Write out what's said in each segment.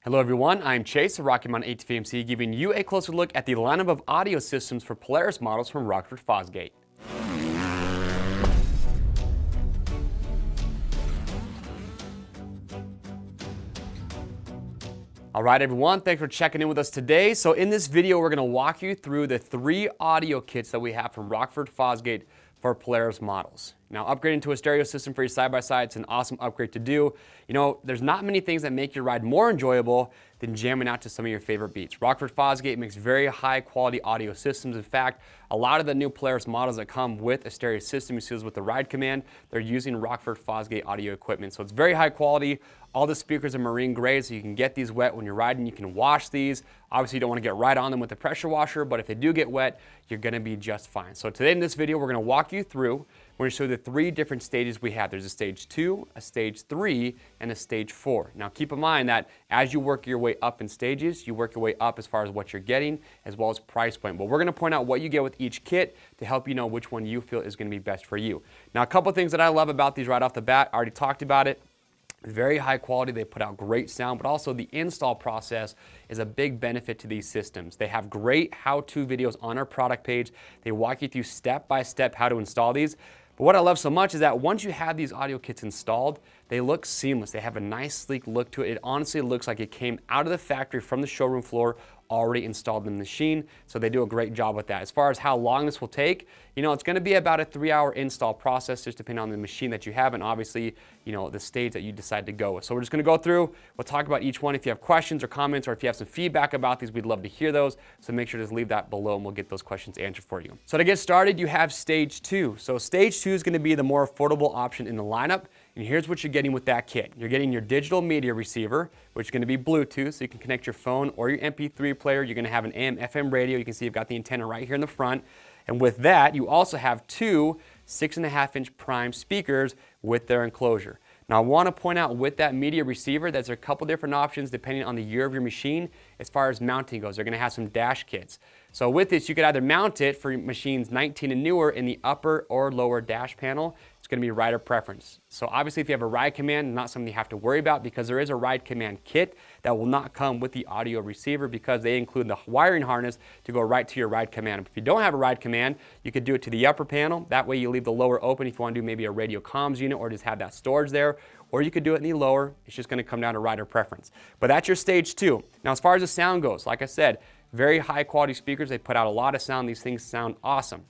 Hello everyone, I'm Chase of Rocky Mountain ATVMC, giving you a closer look at the lineup of audio systems for Polaris models from Rockford Fosgate. Alright everyone, thanks for checking in with us today. So in this video, we're going to walk you through the 3 audio kits that we have from Rockford Fosgate for Polaris models. Now, upgrading to a stereo system for your side-by-side, it's an awesome upgrade to do. You know, there's not many things that make your ride more enjoyable than jamming out to some of your favorite beats. Rockford Fosgate makes very high-quality audio systems. In fact, a lot of the new Polaris models that come with a stereo system, you see this with the ride command, they're using Rockford Fosgate audio equipment. So it's very high quality. All the speakers are marine grade, so you can get these wet when you're riding. You can wash these. Obviously, you don't want to get right on them with the pressure washer, but if they do get wet, you're going to be just fine. So today in this video, we're going to walk you through. We're going to show you the 3 different stages we have. There's a stage 2, a stage 3, and a stage 4. Now keep in mind that as you work your way up in stages, you work your way up as far as what you're getting, as well as price point. But we're going to point out what you get with each kit to help you know which one you feel is going to be best for you. Now a couple things that I love about these right off the bat, I already talked about it. Very high quality, they put out great sound, but also the install process is a big benefit to these systems. They have great how-to videos on our product page. They walk you through step-by-step how to install these. But what I love so much is that once you have these audio kits installed, they look seamless. They have a nice sleek look to it. It honestly looks like it came out of the factory from the showroom floor, already installed in the machine. So they do a great job with that. As far as how long this will take, you know, it's going to be about a 3-hour install process, just depending on the machine that you have and obviously, you know, the stage that you decide to go with. So we're just going to go through, we'll talk about each one. If you have questions or comments, or if you have some feedback about these, we'd love to hear those. So make sure to leave that below and we'll get those questions answered for you. So to get started, you have stage 2. So stage 2 is going to be the more affordable option in the lineup. And here's what you're getting with that kit. You're getting your digital media receiver, which is going to be Bluetooth, so you can connect your phone or your MP3 player. You're going to have an AM/FM radio. You can see you've got the antenna right here in the front. And with that, you also have 2 6.5-inch prime speakers with their enclosure. Now, I want to point out with that media receiver, there's a couple different options depending on the year of your machine as far as mounting goes. They're going to have some dash kits. So with this, you could either mount it for machines 19 and newer in the upper or lower dash panel. It's going to be rider preference. So obviously, if you have a ride command, not something you have to worry about because there is a ride command kit that will not come with the audio receiver because they include the wiring harness to go right to your ride command. If you don't have a ride command, you could do it to the upper panel. That way you leave the lower open if you want to do maybe a radio comms unit or just have that storage there. Or you could do it in the lower. It's just going to come down to rider preference. But that's your stage 2. Now, as far as the sound goes, like I said, very high quality speakers. They put out a lot of sound. These things sound awesome.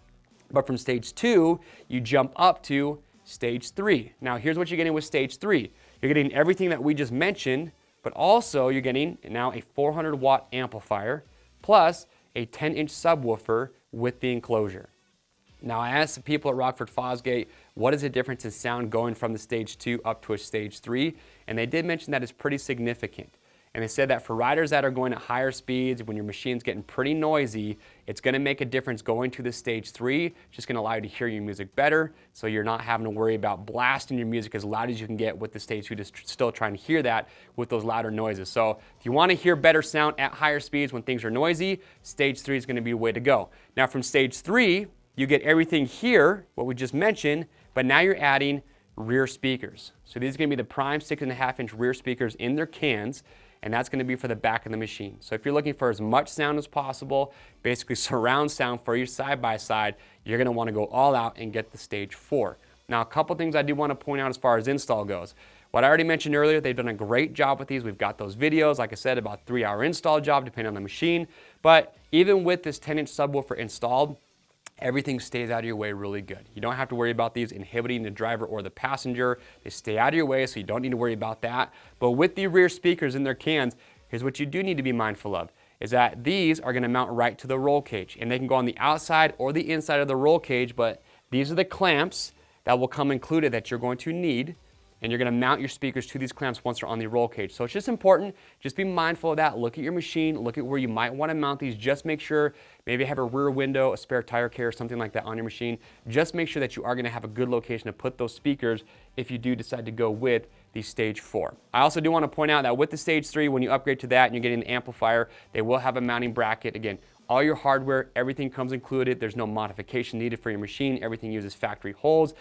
But from stage 2, you jump up to stage 3. Now, here's what you're getting with stage 3. You're getting everything that we just mentioned, but also you're getting now a 400-watt amplifier plus a 10-inch subwoofer with the enclosure. Now, I asked the people at Rockford Fosgate, what is the difference in sound going from the stage 2 up to a stage 3? And they did mention that it's pretty significant. And they said that for riders that are going at higher speeds, when your machine's getting pretty noisy, it's going to make a difference going to the stage 3. It's just going to allow you to hear your music better, so you're not having to worry about blasting your music as loud as you can get with the stage 2, just still trying to hear that with those louder noises. So if you want to hear better sound at higher speeds when things are noisy, stage 3 is going to be the way to go. Now from stage 3, you get everything here, what we just mentioned, but now you're adding rear speakers. So these are going to be the prime 6.5-inch rear speakers in their cans. And that's going to be for the back of the machine. So if you're looking for as much sound as possible, basically surround sound for your side-by-side, you're going to want to go all out and get the stage 4. Now, a couple things I do want to point out as far as install goes. What I already mentioned earlier, they've done a great job with these. We've got those videos, like I said, about 3-hour install job, depending on the machine. But even with this 10-inch subwoofer installed, everything stays out of your way really good. You don't have to worry about these inhibiting the driver or the passenger. They stay out of your way, so you don't need to worry about that. But with the rear speakers in their cans, here's what you do need to be mindful of, is that these are going to mount right to the roll cage. And they can go on the outside or the inside of the roll cage, but these are the clamps that will come included that you're going to need. And you're going to mount your speakers to these clamps once they're on the roll cage. So it's just important, just be mindful of that. Look at your machine, look at where you might want to mount these. Just make sure, maybe have a rear window, a spare tire carrier, something like that on your machine. Just make sure that you are going to have a good location to put those speakers if you do decide to go with the stage 4. I also do want to point out that with the stage 3, when you upgrade to that and you're getting an amplifier, they will have a mounting bracket. Again, all your hardware, everything comes included. There's no modification needed for your machine. Everything uses factory holes.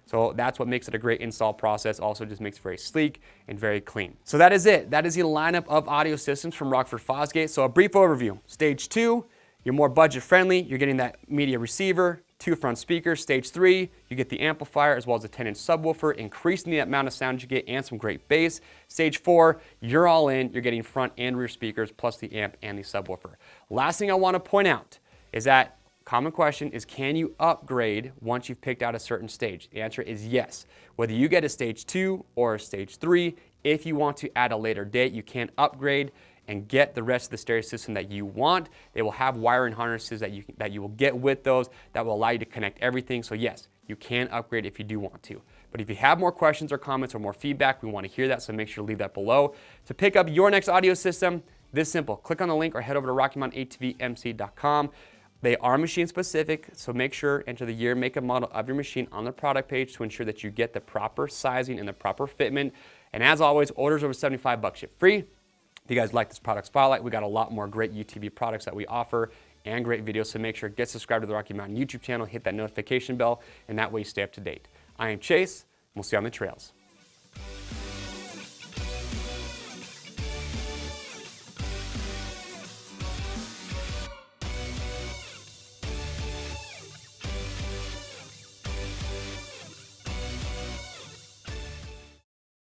So that's what makes it a great install process. Also just makes it very sleek and very clean. So that is it. That is the lineup of audio systems from Rockford Fosgate. So a brief overview. Stage 2, you're more budget friendly. You're getting that media receiver, 2 front speakers. Stage 3, you get the amplifier as well as a 10-inch subwoofer, increasing the amount of sound you get and some great bass. Stage 4, you're all in. You're getting front and rear speakers plus the amp and the subwoofer. Last thing I want to point out is that common question is, can you upgrade once you've picked out a certain stage? The answer is yes. Whether you get a stage 2 or a stage 3, if you want to add a later date, you can upgrade and get the rest of the stereo system that you want. They will have wiring harnesses that you will get with those that will allow you to connect everything. So yes, you can upgrade if you do want to. But if you have more questions or comments or more feedback, we want to hear that, so make sure to leave that below. To pick up your next audio system, this simple. Click on the link or head over to RockyMountainATVMC.com. They are machine specific, so make sure enter the year, make, and model of your machine on the product page to ensure that you get the proper sizing and the proper fitment. And as always, orders over $75 ship free. If you guys like this product spotlight, we got a lot more great UTV products that we offer and great videos, so make sure to get subscribed to the Rocky Mountain YouTube channel, hit that notification bell, and that way you stay up to date. I am Chase, and we'll see you on the trails.